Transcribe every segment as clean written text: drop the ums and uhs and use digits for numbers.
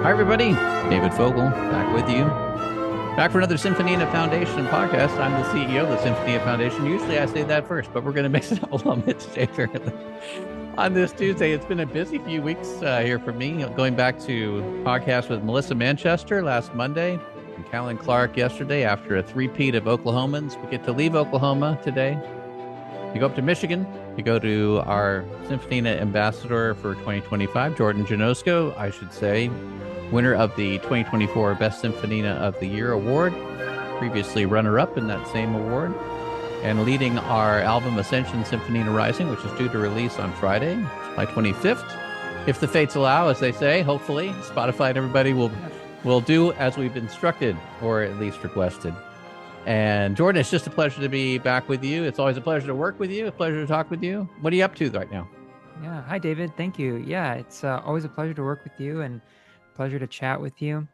Hi, everybody. David Fogel back with you. Back for another Symphonina Foundation podcast. I'm the CEO of the Symphonina Foundation. Usually I say that first, but we're going to mix it up a little bit today, apparently. On this Tuesday, it's been a busy few weeks here for me. Going back to podcast with Melissa Manchester last Monday and Callan Clark yesterday after a three-peat of Oklahomans. We get to leave Oklahoma today. You go up to Michigan. You go to our Symphonina ambassador for 2025, Jordan Jinosko, I should say, winner of the 2024 Best Symphonina of the Year award, previously runner-up in that same award, and leading our album Ascension, Symphonina Rising, which is due to release on Friday, July 25th. If the fates allow, as they say, hopefully, Spotify and everybody will do as we've instructed, or at least requested. And Jordan, it's just a pleasure to be back with you. It's always a pleasure to work with you, a pleasure to talk with you. What are you up to right now? Yeah. Hi, David. Thank you. Yeah, it's always a pleasure to work with you and pleasure to chat with you.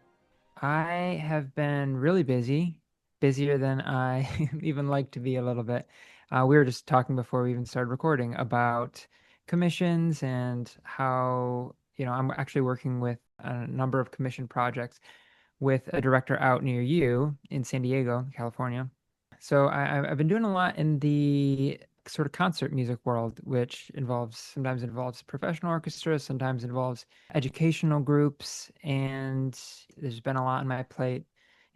I have been really busy, busier than I even like to be a little bit. We were just talking before we even started recording about commissions and how, I'm actually working with a number of commission projects with a director out near you in San Diego, California. So I've been doing a lot in the sort of concert music world, which sometimes involves professional orchestras, sometimes involves educational groups, and there's been a lot on my plate.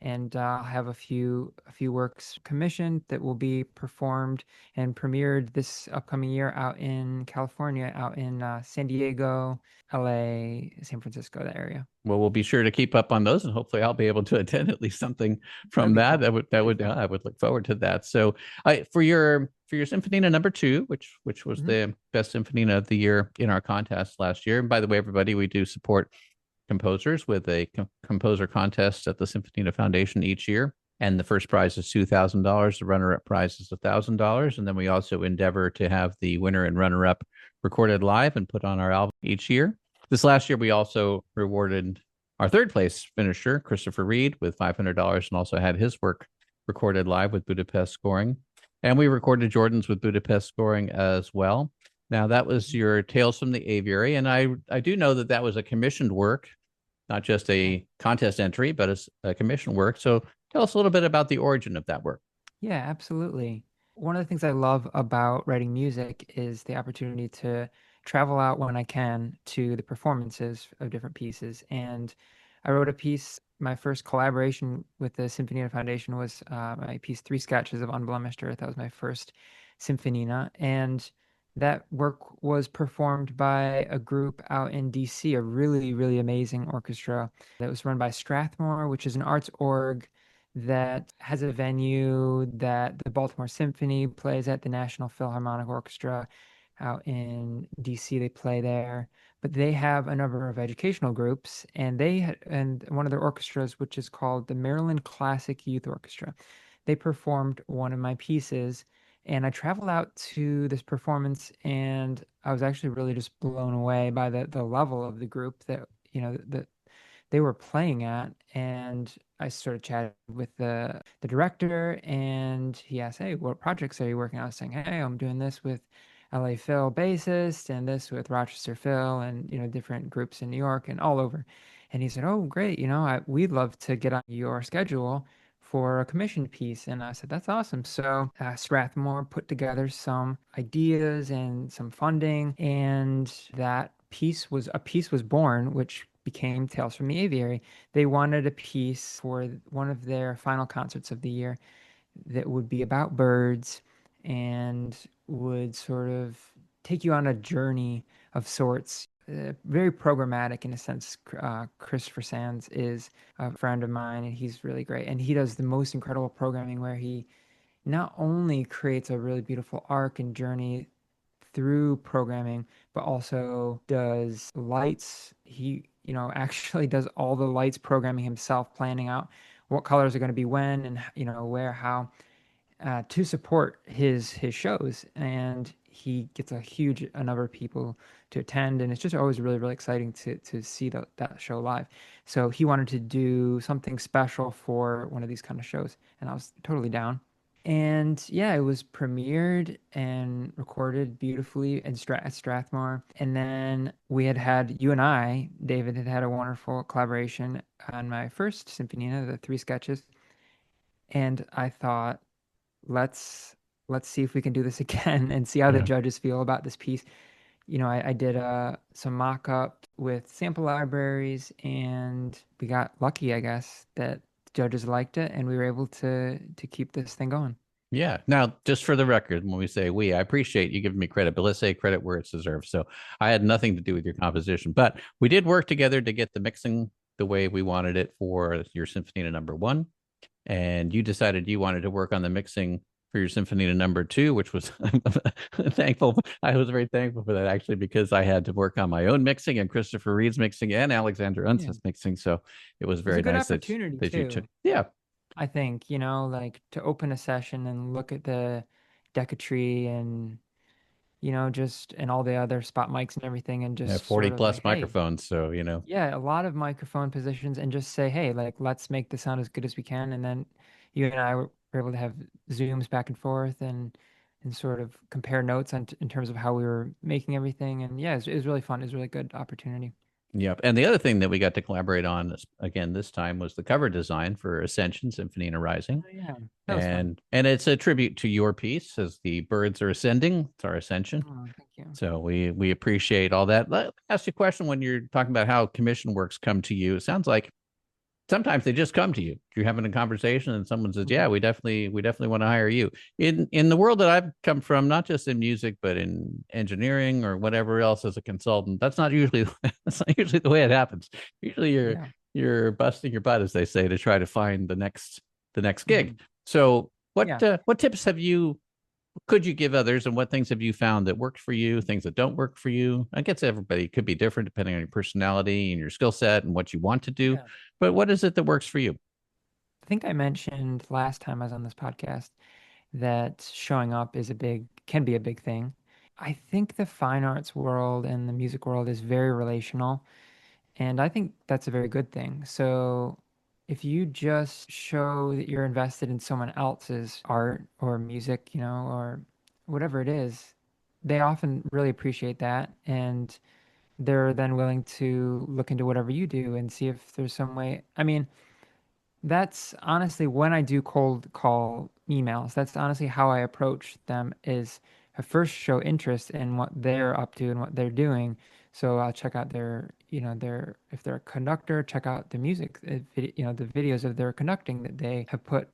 And I'll have a few works commissioned that will be performed and premiered this upcoming year out in California, out in San Diego, LA, San Francisco, that area. Well, we'll be sure to keep up on those, and hopefully, I'll be able to attend at least something from that. Cool. I would look forward to that. So, for your Symphonina number 2, which was the best Symphonina of the year in our contest last year. And by the way, everybody, we do support composers with a composer contest at the Symphonina Foundation each year. And the first prize is $2,000. The runner-up prize is $1,000. And then we also endeavor to have the winner and runner-up recorded live and put on our album each year. This last year, we also rewarded our third place finisher, Christopher Reed, with $500 and also had his work recorded live with Budapest Scoring. And we recorded Jordan's with Budapest Scoring as well. Now, that was your Tales from the Aviary. And I do know that was a commissioned work, not just a contest entry, but a commissioned work. So tell us a little bit about the origin of that work. Yeah, absolutely. One of the things I love about writing music is the opportunity to travel out when I can to the performances of different pieces. And I wrote a piece, my first collaboration with the Symphonina Foundation was my piece, Three Sketches of Unblemished Earth. That was my first Symphonina. And that work was performed by a group out in DC, a really, really amazing orchestra that was run by Strathmore, which is an arts org that has a venue that the Baltimore Symphony plays at, the National Philharmonic Orchestra out in DC. They play there, but they have a number of educational groups, and and one of their orchestras, which is called the Maryland Classic Youth Orchestra, they performed one of my pieces. And I traveled out to this performance, and I was actually really just blown away by the level of the group that they were playing at. And I started chatting with the director, and he asked, "Hey, what projects are you working on?" I was saying, "Hey, I'm doing this with LA Phil bassist, and this with Rochester Phil, and different groups in New York and all over." And he said, "Oh, great! We'd love to get on your schedule for a commissioned piece." And I said, "That's awesome." So Strathmore put together some ideas and some funding, and that piece was born, which became Tales from the Aviary. They wanted a piece for one of their final concerts of the year that would be about birds and would sort of take you on a journey of sorts. Very programmatic in a sense. Christopher Sands is a friend of mine, and he's really great. And he does the most incredible programming where he not only creates a really beautiful arc and journey through programming, but also does lights. He, actually does all the lights programming himself, planning out what colors are going to be when and, where, how, to support his shows. And he gets a number of people to attend, and it's just always really, really exciting to see that show live. So he wanted to do something special for one of these kind of shows, and I was totally down. And yeah, it was premiered and recorded beautifully in at Strathmore. And then you and I, David, had had a wonderful collaboration on my first Symphonina, the three sketches. And I thought, let's let's see if we can do this again and see how the Yeah. judges feel about this piece. I did some mock-up with sample libraries, and we got lucky, I guess, that the judges liked it, and we were able to keep this thing going. Yeah. Now, just for the record, when we say we, I appreciate you giving me credit, but let's say credit where it's deserved. So I had nothing to do with your composition, but we did work together to get the mixing the way we wanted it for your Symphony number one. And you decided you wanted to work on the mixing for your Symphony number two, which was thankful. I was very thankful for that actually, because I had to work on my own mixing and Christopher Reed's mixing and Alexander Yeah. Uns's mixing. So it was It was a very good nice opportunity that you took. too. Yeah. I think, like to open a session and look at the Decatree and, just and all the other spot mics and everything and Yeah, just 40 sort of plus like, hey, microphones. So, yeah, a lot of microphone positions and just say, hey, like, let's make the sound as good as we can. And then you and I were able to have Zooms back and forth and sort of compare notes in terms of how we were making everything. And yeah, it was really fun. It was a really good opportunity. yep. And the other thing that we got to collaborate on again this time was the cover design for Ascension, Symphonina Rising. Oh, yeah, that was fun. And it's a tribute to your piece as the birds are ascending. It's our ascension. Oh, thank you. So we appreciate all that. Let me ask you a question when you're talking about how commission works come to you. It sounds like sometimes they just come to you. You're having a conversation and someone says, Mhm. "Yeah, we definitely want to hire you." In the world that I've come from, not just in music but in engineering or whatever else as a consultant, that's not usually that's not usually the way it happens. Usually Yeah. you're busting your butt, as they say, to try to find the next Mhm. gig. So Yeah. what tips have you could you give others, and what things have you found that worked for you, things that don't work for you? I guess everybody could be different depending on your personality and your skill set and what you want to do, Yeah. but what is it that works for you? I think I mentioned last time I was on this podcast that showing up can be a big thing. I think the fine arts world and the music world is very relational, and I think that's a very good thing. So if you just show that you're invested in someone else's art or music, or whatever it is, they often really appreciate that, and they're then willing to look into whatever you do and see if there's some way. I mean, that's honestly when I do cold call emails. That's honestly how I approach them is I first show interest in what they're up to and what they're doing. So I'll check out if they're a conductor, check out the music, the videos of their conducting that they have put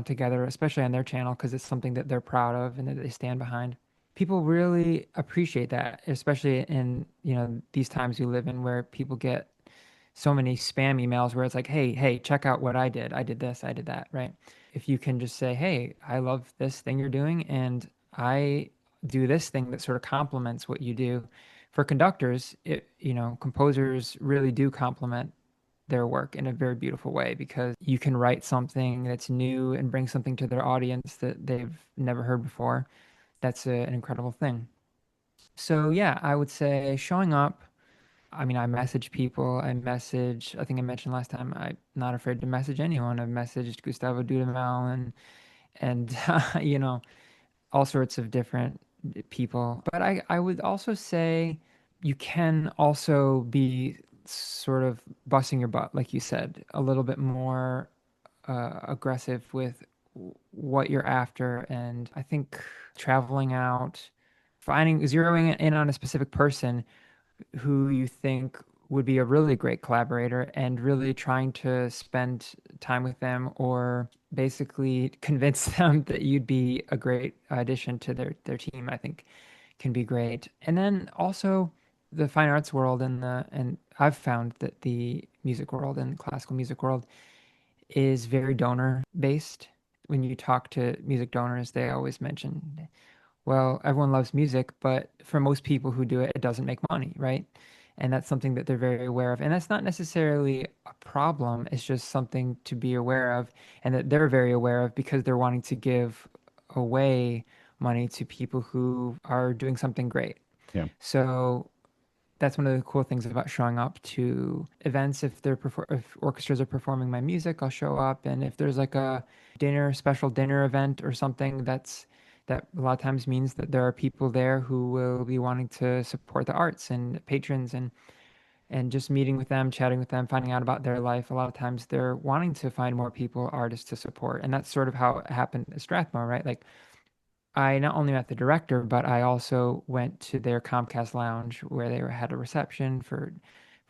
together, especially on their channel, because it's something that they're proud of and that they stand behind. People really appreciate that, especially in, these times we live in where people get so many spam emails where it's like, hey, check out what I did. I did this, I did that, right? If you can just say, hey, I love this thing you're doing, and I do this thing that sort of complements what you do. For conductors, composers really do complement their work in a very beautiful way because you can write something that's new and bring something to their audience that they've never heard before. That's an incredible thing. So yeah, I would say showing up. I mean, I message people. I think I mentioned last time, I'm not afraid to message anyone. I've messaged Gustavo Dudamel and all sorts of different people. But I would also say you can also be sort of busting your butt, like you said, a little bit more aggressive with what you're after. And I think traveling out, zeroing in on a specific person who you think would be a really great collaborator and really trying to spend time with them or basically convince them that you'd be a great addition to their team, I think can be great. And then also the fine arts world and I've found that the music world and classical music world is very donor based. When you talk to music donors, they always mention, well, everyone loves music, but for most people who do it, it doesn't make money, right? And that's something that they're very aware of. And that's not necessarily a problem. It's just something to be aware of and that they're very aware of because they're wanting to give away money to people who are doing something great. Yeah. So that's one of the cool things about showing up to events. If orchestras are performing my music, I'll show up. And if there's like a special dinner event or something, that a lot of times means that there are people there who will be wanting to support the arts and patrons, and just meeting with them, chatting with them, finding out about their life. A lot of times they're wanting to find more people, artists to support. And that's sort of how it happened at Strathmore, right? Like I not only met the director, but I also went to their Comcast lounge where had a reception for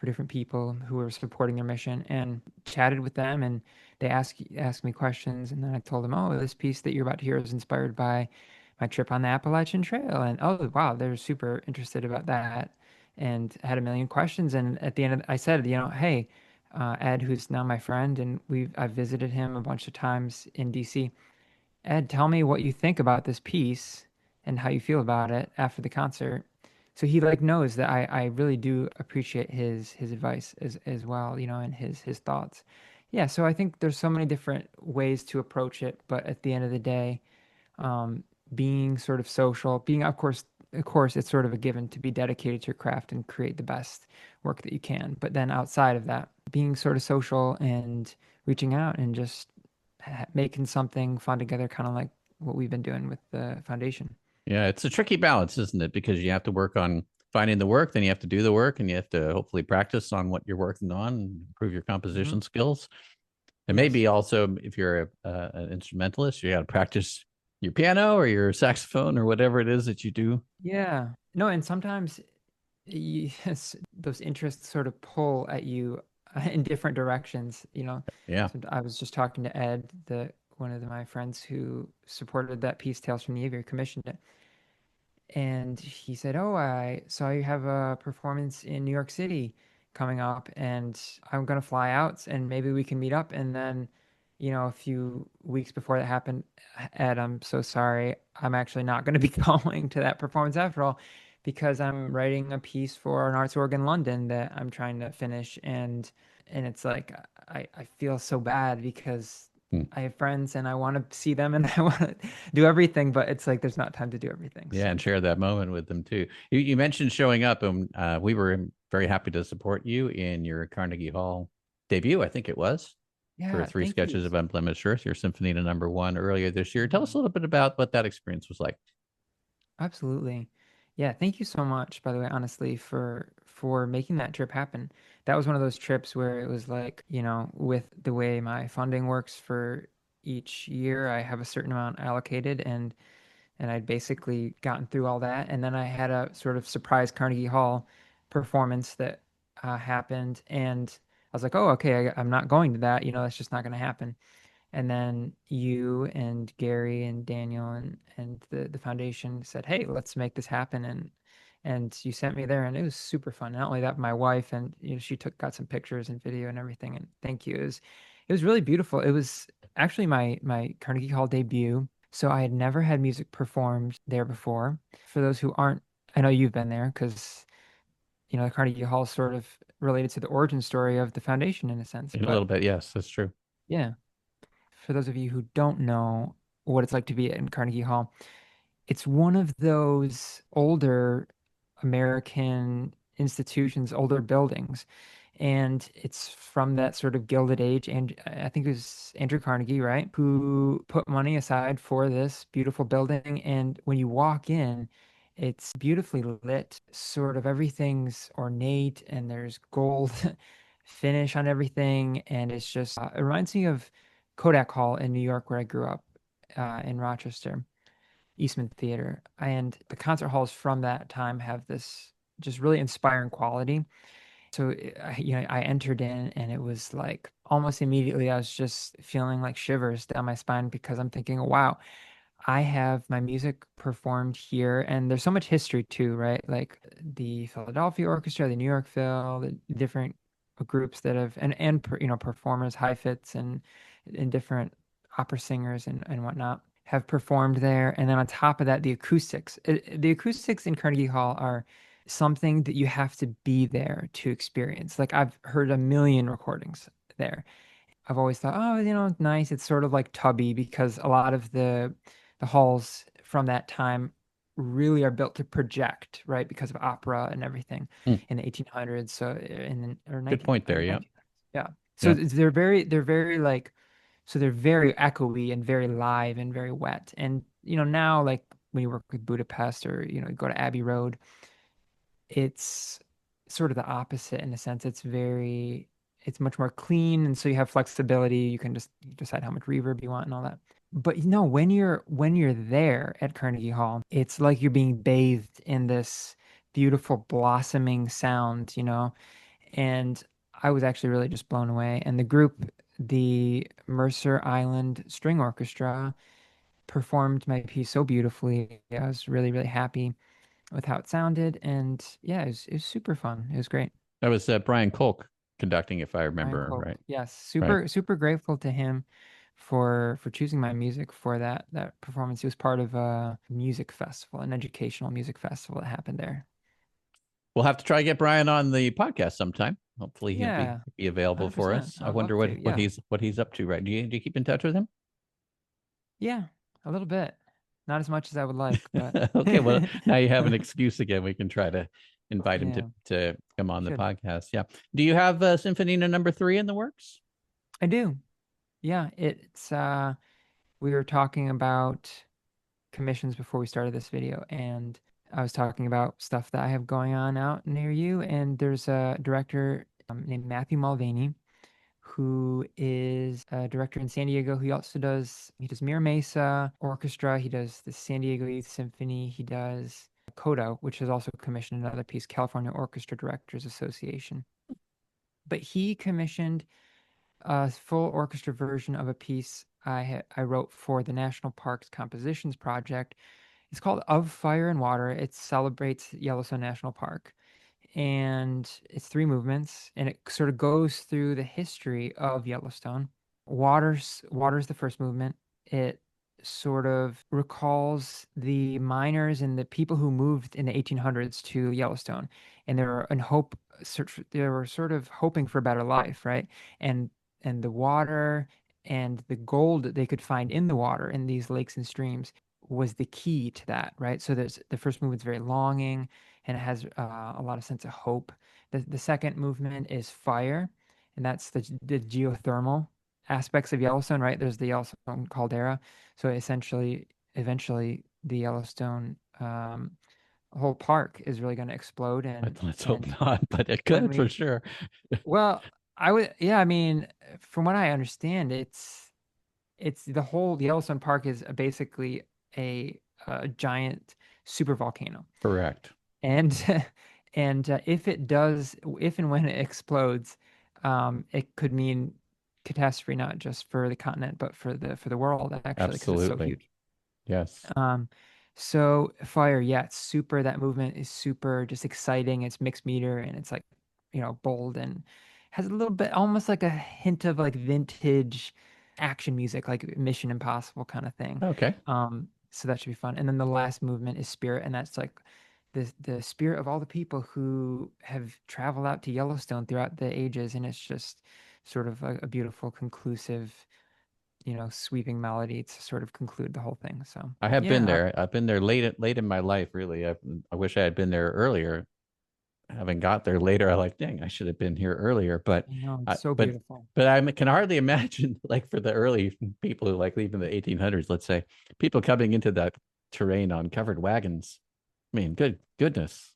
different people who were supporting their mission, and chatted with them, and they asked me questions, and then I told them, "Oh, this piece that you're about to hear is inspired by my trip on the Appalachian Trail." And oh, wow, they're super interested about that, and had a million questions. And at the end, I said, "Hey, Ed, who's now my friend, and I've visited him a bunch of times in DC. Ed, tell me what you think about this piece and how you feel about it after the concert." So he like knows that I really do appreciate his advice as well, and his thoughts. Yeah, so I think there's so many different ways to approach it, but at the end of the day, um, being sort of social, being of course, it's sort of a given to be dedicated to your craft and create the best work that you can. But then outside of that, being sort of social and reaching out and just making something fun together, kind of like what we've been doing with the foundation. Yeah, it's a tricky balance, isn't it? Because you have to work on finding the work, then you have to do the work, and you have to hopefully practice on what you're working on and improve your Hmm. composition skills. And Yes. maybe also, if you're an instrumentalist, you got to practice your piano or your saxophone or whatever it is that you do. Yeah. No, and sometimes yes, those interests sort of pull at you in different directions. Yeah. So I was just talking to Ed, the one of my friends who supported that piece, Tales from the Aviary, commissioned it. And he said, "Oh, I saw you have a performance in New York City coming up, and I'm gonna fly out, and maybe we can meet up." And then, a few weeks before that happened, "Ed, I'm so sorry. I'm actually not going to be going to that performance after all, because I'm writing a piece for an arts org in London that I'm trying to finish." And it's like I feel so bad because Hmm. I have friends and I want to see them and I want to do everything, but it's like there's not time to do everything. Yeah, and So share that moment with them too. You mentioned showing up, and we were very happy to support you in your Carnegie Hall debut, I think it was, for yeah, three thank you. sketches of Unblemished Earth, your Symphonina #1 earlier this year. Tell us a Mhm. little bit about what that experience was like. Absolutely. Yeah, thank you so much, by the way, honestly, for making that trip happen. That was one of those trips where it was like, with the way my funding works for each year, I have a certain amount allocated, and I'd basically gotten through all that. And then I had a sort of surprise Carnegie Hall performance that happened, and I was like, "Oh, okay, I'm not going to that. That's just not going to happen." And then you and Gary and Daniel and the foundation said, "Hey, let's make this happen." And you sent me there, and it was super fun. Not only that, my wife, and she got some pictures and video and everything. And thank you. It was really beautiful. It was actually my Carnegie Hall debut. So I had never had music performed there before. For those who aren't, I know you've been there because the Carnegie Hall is sort of related to the origin story of the foundation in a sense. In a little But bit, yes, that's true. yeah, for those of you who don't know what it's like to be in Carnegie Hall, it's one of those older American institutions, older buildings. And it's from that sort of Gilded Age. And I think it was Andrew Carnegie, right? Who put money aside for this beautiful building. And when you walk in, it's beautifully lit. Sort of everything's ornate and there's gold finish on everything. And it's just, it reminds me of Kodak Hall in New York, where I grew up in Rochester. Eastman Theater. And the concert halls from that time have this just really inspiring quality. So, I entered in and it was like almost immediately I was just feeling like shivers down my spine because I'm thinking, wow, I have my music performed here, and there's so much history too, right? Like the Philadelphia Orchestra, the New York Phil, the different groups that have performers, high fits and different opera singers and whatnot have performed there. And then on top of that, the acoustics. The acoustics in Carnegie Hall are something that you have to be there to experience. Like I've heard a million recordings there. I've always thought, oh, it's nice. It's sort of like tubby because a lot of the halls from that time really are built to project, right? Because of opera and everything Hmm. in the 1800s, so in or Good 19 point there. early Yeah. 1900s. Yeah. So Yeah. they're very like so they're very echoey and very live and very wet. And now like when you work with Budapest or you go to Abbey Road, it's sort of the opposite in a sense. It's much more clean, and so you have flexibility. You can just decide how much reverb you want and all that. But when you're there at Carnegie Hall, it's like you're being bathed in this beautiful blossoming sound, and I was actually really just blown away. And the group, the Mercer Island String Orchestra, performed my piece so beautifully. I was really, really happy with how it sounded. And yeah, it was super fun. It was great. That was Brian Kolk conducting, if I Brian remember Kolk. right. Yes, Right. super, super grateful to him for choosing my music for that performance. He was part of a music festival, an educational music festival that happened there. We'll have to try to get Brian on the podcast sometime. Hopefully he'll be Yeah, available for 100%. us. I I would wonder love to. what Yeah. he's up to, right? Do you keep in touch with him? Yeah, a little bit. Not as much as I would like, but Okay, well now you have an excuse again. We can try to invite him yeah, to come on the should. podcast. Yeah. Do you have Symphonina number 3 in the works? I do. Yeah, it's we were talking about commissions before we started this video, and I was talking about stuff that I have going on out near you, and there's a director named Matthew Mulvaney who is a director in San Diego. He does Mira Mesa Orchestra, he does the San Diego Youth Symphony, he does Coda, which has also commissioned another piece, California Orchestra Directors Association. But he commissioned a full orchestra version of a piece I wrote for the National Parks Compositions Project. It's called Of Fire and Water. It celebrates Yellowstone National Park, and it's three movements, and it sort of goes through the history of Yellowstone. Water's the first movement. It sort of recalls the miners and the people who moved in the 1800s to Yellowstone, and they were sort of hoping for a better life, right? And the water and the gold that they could find in the water in these lakes and streams was the key to that, right? So there's the first movement's very longing, and it has a lot of sense of hope. The second movement is fire, and that's the geothermal aspects of Yellowstone, right? There's the Yellowstone caldera. So eventually, the Yellowstone whole park is really going to explode, Let's hope and not, but it when could for we sure. well, yeah, I mean, from what I understand, it's the whole Yellowstone Park is basically a giant super volcano. Correct. And and if and when it explodes, it could mean catastrophe not just for the continent but for the world actually because it's so Absolutely. huge. Yes. Um, so fire, yeah, it's super. That movement is super, just exciting. It's mixed meter and it's like, bold and has a little bit, almost like a hint of like vintage action music, like Mission Impossible kind of thing. Okay. So that should be fun. And then the last movement is spirit, and that's like the spirit of all the people who have traveled out to Yellowstone throughout the ages, and it's just sort of a beautiful, conclusive, sweeping melody to sort of conclude the whole thing. So I have been yeah, there. I've been there late in my life, really. I wish I had been there earlier. Having got there later, I like, dang, I should have been here earlier. But I know I, it's so but beautiful. but I can hardly imagine, like for the early people who like even the 1800s, let's say, people coming into that terrain on covered wagons. I mean, goodness,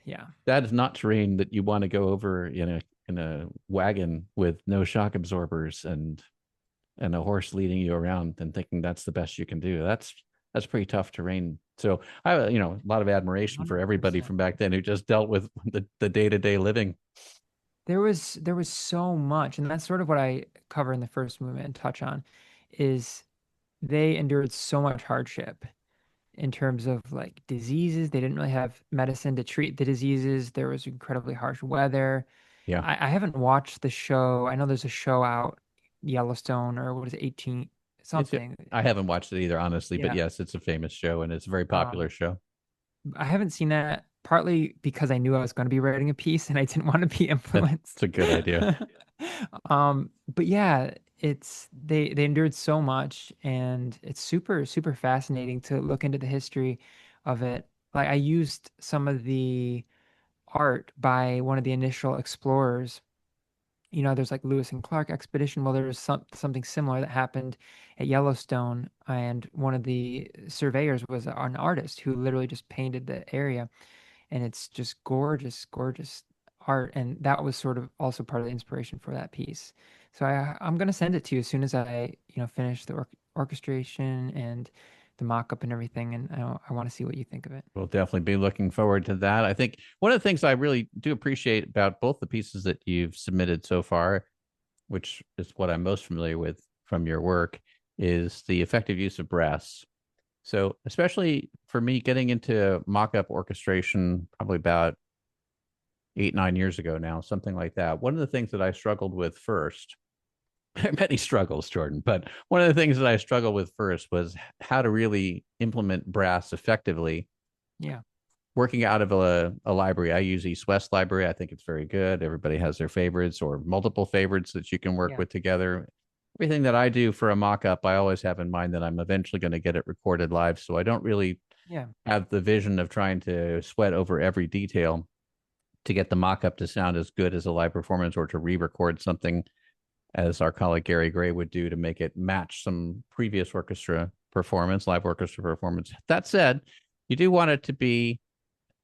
Yeah. that is not terrain that you want to go over in a wagon with no shock absorbers and a horse leading you around and thinking that's the best you can do. That's pretty tough terrain. So I have a lot of admiration for everybody 100%. from back then who just dealt with the day-to-day living. There was so much, and that's sort of what I cover in the first movement and touch on, is they endured so much hardship in terms of like diseases. They didn't really have medicine to treat the diseases. There was incredibly harsh weather. Yeah. I haven't watched the show. I know there's a show out, Yellowstone, or what is it, 18 It's something. I haven't watched it either, honestly, but Yeah. yes, it's a famous show and it's a very popular Um, show. I haven't seen that partly because I knew I was going to be writing a piece and I didn't want to be That's influenced. a good idea. But yeah, they endured so much, and it's super super fascinating to look into the history of it. Like I used some of the art by one of the initial explorers. There's like Lewis and Clark expedition. Well, there was something similar that happened at Yellowstone, and one of the surveyors was an artist who literally just painted the area, and it's just gorgeous, gorgeous art. And that was sort of also part of the inspiration for that piece. So I'm gonna send it to you as soon as I, finish the orchestration and the mock-up and everything, and I want to see what you think of it. We'll definitely be looking forward to that. I think one of the things I really do appreciate about both the pieces that you've submitted so far, which is what I'm most familiar with from your work, is the effective use of brass. So, especially for me, getting into mock-up orchestration probably about 8, 9 years ago now, something like that. One of the things that I struggled with first, many struggles, Jordan, but one of the things that I struggled with first was how to really implement brass effectively. Yeah, Working out of a library, I use East West Library. I think it's very good. Everybody has their favorites or multiple favorites that you can work yeah, with together. Everything that I do for a mock-up, I always have in mind that I'm eventually going to get it recorded live. So I don't really yeah, have the vision of trying to sweat over every detail to get the mock-up to sound as good as a live performance, or to re-record something as our colleague Gary Gray would do to make it match some previous orchestra performance, live orchestra performance. That said, you do want it to be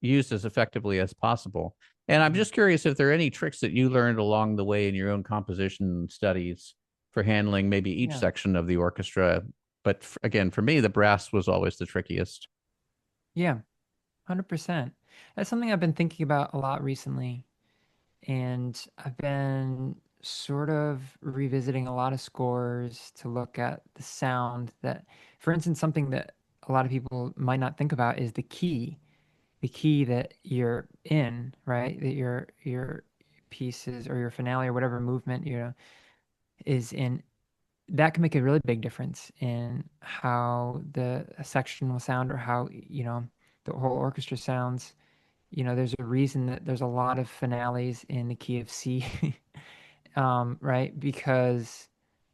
used as effectively as possible. And I'm mhm, just curious if there are any tricks that you learned along the way in your own composition studies for handling maybe each yeah, section of the orchestra. But again, for me, the brass was always the trickiest. yeah, 100%. That's something I've been thinking about a lot recently, and I've been sort of revisiting a lot of scores to look at the sound that, for instance, something that a lot of people might not think about is the key that you're in, right? That your pieces or your finale or whatever movement is in. That can make a really big difference in how the a section will sound, or how, the whole orchestra sounds. There's a reason that there's a lot of finales in the key of C, right? Because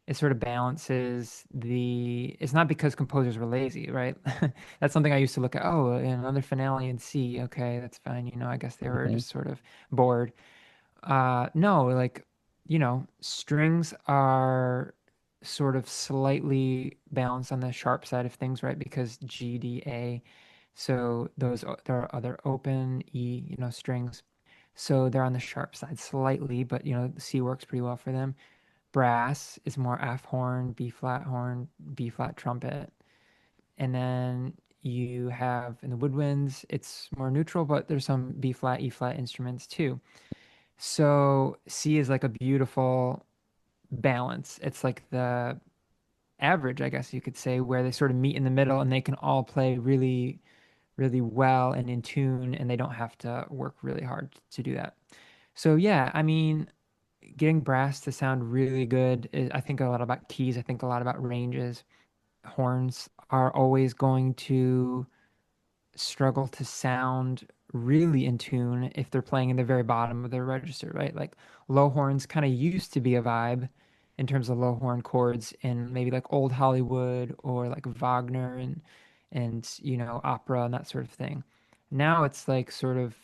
it sort of balances it's not because composers were lazy, right? That's something I used to look at. Oh, another finale in C. Okay, that's fine. I guess they were Mhm. just sort of bored. No, like, strings are sort of slightly balanced on the sharp side of things, right? Because G, D, A. So there are other open E, strings. So they're on the sharp side slightly, but C works pretty well for them. Brass is more F horn, B flat trumpet. And then you have in the woodwinds, it's more neutral, but there's some B flat, E flat instruments too. So C is like a beautiful balance. It's like the average, I guess you could say, where they sort of meet in the middle and they can all play really, really well and in tune, and they don't have to work really hard to do that. So yeah, I mean, getting brass to sound really good I think a lot about keys. I think a lot about ranges. Horns are always going to struggle to sound really in tune if they're playing in the very bottom of their register, right? Like low horns kind of used to be a vibe in terms of low horn chords in maybe like old Hollywood or like Wagner and opera and that sort of thing. Now it's like sort of,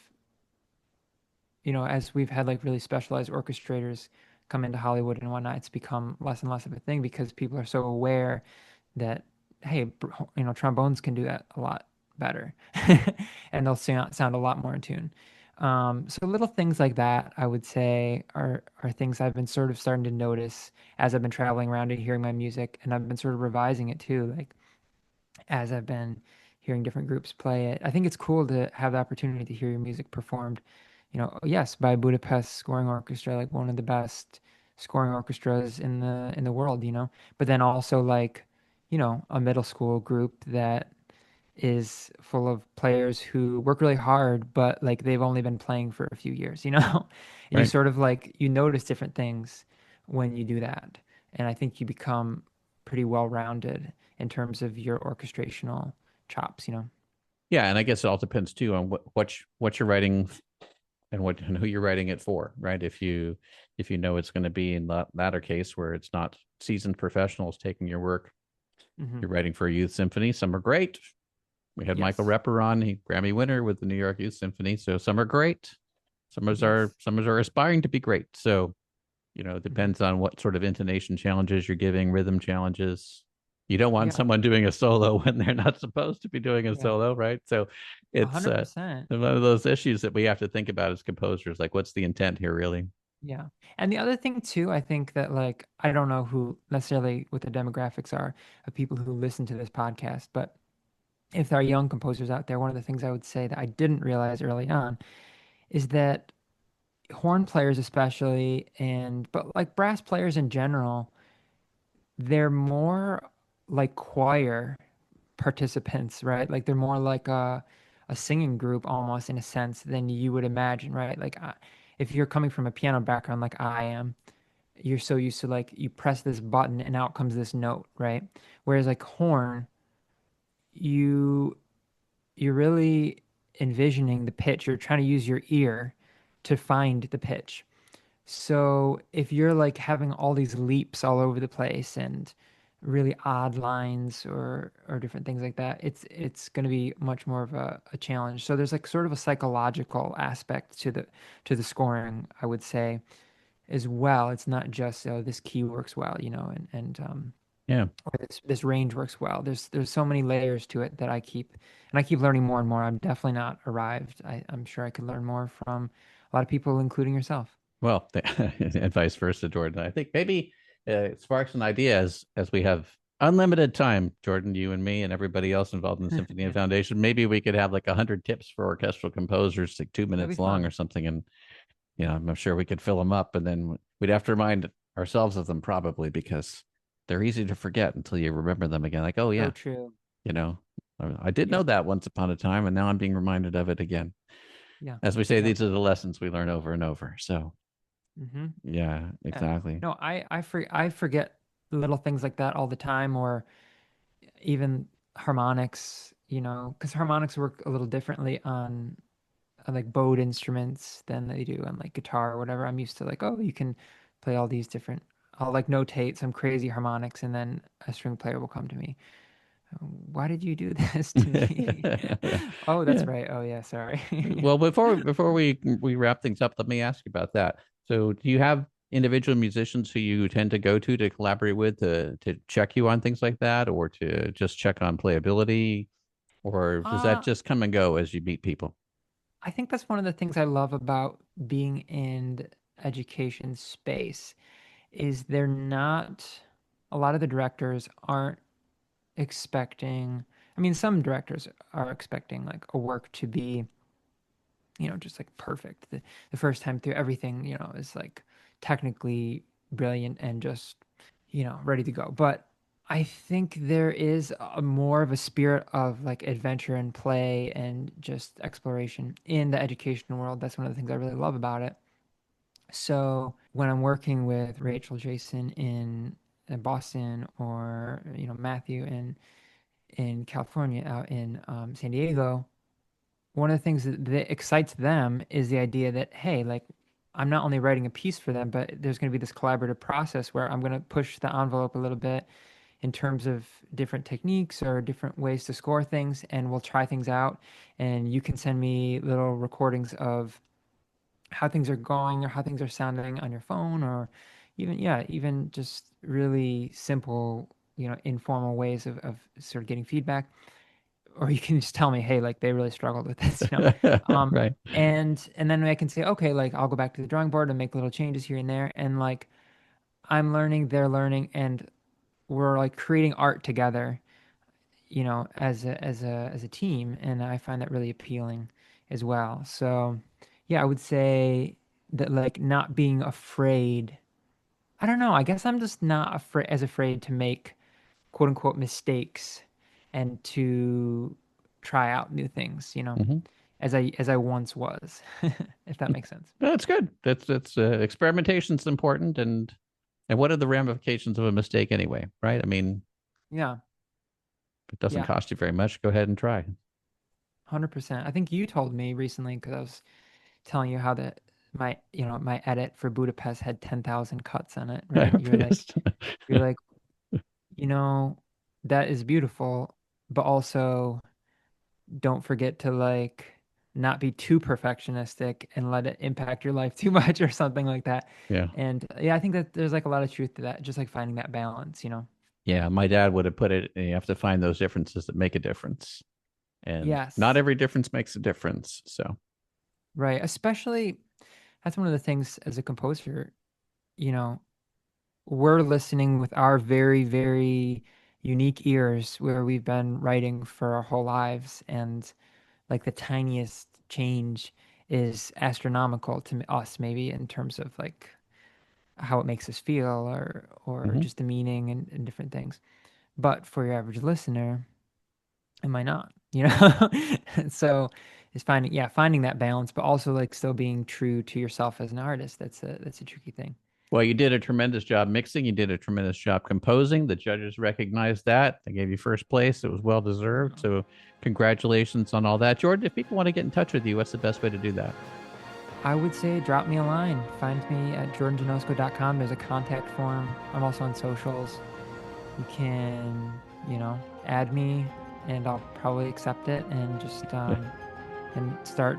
as we've had like really specialized orchestrators come into Hollywood and whatnot, it's become less and less of a thing because people are so aware that, hey, trombones can do that a lot better, and they'll sound a lot more in tune. So little things like that, I would say, are things I've been sort of starting to notice as I've been traveling around and hearing my music, and I've been sort of revising it too, like as I've been hearing different groups play it. I think it's cool to have the opportunity to hear your music performed, yes, by Budapest Scoring Orchestra, like one of the best scoring orchestras in the world, but then also like, a middle school group that is full of players who work really hard, but like they've only been playing for a few years, and you Right. sort of like you notice different things when you do that. And I think you become pretty well-rounded in terms of your orchestrational chops. Yeah, and I guess it all depends too on what you're writing and what and who you're writing it for, right? If you know it's going to be in the latter case where it's not seasoned professionals taking your work, Hmm. you're writing for a youth symphony. Some are great, We had Michael Yes. Repper on, he Grammy winner with the New York Youth Symphony. So some are great, Yes. some are aspiring to be great. So it Hmm. depends on what sort of intonation challenges you're giving, rhythm challenges. You don't want Yeah. someone doing a solo when they're not supposed to be doing a Yeah. solo, right? So it's 100%. one of those issues that we have to think about as composers. Like, what's the intent here, really? Yeah. And the other thing too, I think that like I don't know who necessarily what the demographics are of people who listen to this podcast, but if there are young composers out there, one of the things I would say that I didn't realize early on is that horn players especially and but like brass players in general, they're more like choir participants, right? Like they're more like a singing group almost in a sense than you would imagine, right? Like if you're coming from a piano background like I am, you're so used to like you press this button and out comes this note, right? Whereas like horn, you you're really envisioning the pitch. You're trying to use your ear to find the pitch. So if you're like having all these leaps all over the place and really odd lines or different things like that, it's going to be much more of a challenge. So there's like sort of a psychological aspect to the scoring, I would say, as well. It's not just oh this key works well, and Yeah. or this range works well. There's so many layers to it that I keep learning more and more. I'm definitely not arrived. I'm sure I could learn more from a lot of people, including yourself. Well, and vice versa, Jordan. I think maybe it sparks an idea as we have unlimited time, Jordan, you and me, and everybody else involved in the Symphony Yeah, Foundation. Maybe we could have like 100 tips for orchestral composers, like two that'd be minutes long or fun. something, and I'm sure we could fill them up, and then we'd have to remind ourselves of them probably because they're easy to forget until you remember them again. Like, oh So yeah, true. you know, I did know Yep. that once upon a time, and now I'm being reminded of it again. Yeah, As we say, these are exactly. the lessons we learn over and over. So Mm-hmm. yeah, Yeah. exactly. No, I forget little things like that all the time, or even harmonics, because harmonics work a little differently on like bowed instruments than they do on like guitar or whatever. I'm used to like, oh, you can play all these different. I'll like notate some crazy harmonics, and then a string player will come to me. Why did you do this to me? Oh, that's Yeah. right. Oh, yeah. Sorry. Well, before we wrap things up, let me ask you about that. So, do you have individual musicians who you tend to go to collaborate with to check you on things like that, or to just check on playability, or does that Uh, just come and go as you meet people? I think that's one of the things I love about being in the education space is they're not, a lot of the directors aren't expecting, I mean, some directors are expecting like a work to be, just like perfect. The first time through everything, is like technically brilliant and just, ready to go. But I think there is a more of a spirit of like adventure and play and just exploration in the education world. That's one of the things I really love about it. So when I'm working with Rachel, Jason in Boston, or Matthew in California, out in San Diego, one of the things that excites them is the idea that, hey, like I'm not only writing a piece for them, but there's going to be this collaborative process where I'm going to push the envelope a little bit in terms of different techniques or different ways to score things, and we'll try things out. And you can send me little recordings of how things are going or how things are sounding on your phone, or even, yeah, even just really simple, informal ways of sort of getting feedback, or you can just tell me, hey, like they really struggled with this. Right. And then I can say, okay, like I'll go back to the drawing board and make little changes here and there, and like I'm learning, they're learning, and we're like creating art together, as a team, and I find that really appealing as well. So, yeah, I would say that like not being afraid. I don't know. I guess I'm just not afraid to make quote unquote mistakes and to try out new things, Hmm. as I once was, if that makes sense. That's good. That's experimentation's important, and what are the ramifications of a mistake anyway, right? I mean, Yeah. if it doesn't Yeah. cost you very much, go ahead and try. 100%. I think you told me recently because I was telling you how that my edit for Budapest had 10,000 cuts on it, right? You're like, Yes. you're like, you know, that is beautiful, but also don't forget to like not be too perfectionistic and let it impact your life too much or something like that. Yeah. And yeah, I think that there's like a lot of truth to that, just like finding that balance, you know? Yeah. My dad would have put it, you have to find those differences that make a difference. And not Yes, every difference makes a difference. So, right. Especially that's one of the things as a composer, you know, we're listening with our very, very unique ears where we've been writing for our whole lives. And like the tiniest change is astronomical to us, maybe in terms of like how it makes us feel or mhm. just the meaning and different things. But for your average listener, it might not, you know? So it's finding that balance, but also like still being true to yourself as an artist. That's a tricky thing. Well, you did a tremendous job mixing. You did a tremendous job composing. The judges recognized that. They gave you first place. It was well deserved. Oh. So, congratulations on all that. Jordan, if people want to get in touch with you, what's the best way to do that? I would say drop me a line. Find me at jordanjinosko.com. There's a contact form. I'm also on socials. You can, add me and I'll probably accept it and just and start,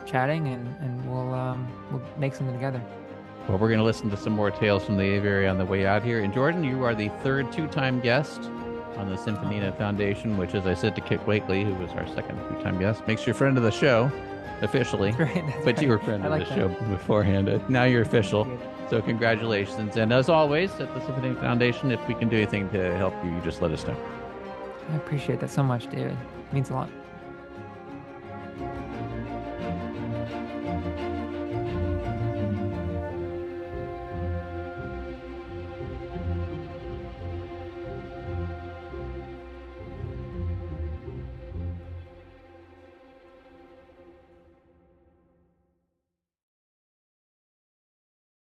chatting and we'll make something together. Well, we're going to listen to some more tales from the Aviary on the way out here. And Jordan, you are the third two-time guest on the Symphonina Foundation, which, as I said to Kit Wakely, who was our second two-time guest, makes you a friend of the show officially. That's right. That's But right. you were a friend I of like the that. show beforehand. Now you're official. Good. So congratulations. And as always, at the Symphonina Foundation, if we can do anything to help you, you just let us know. I appreciate that so much, David. It means a lot.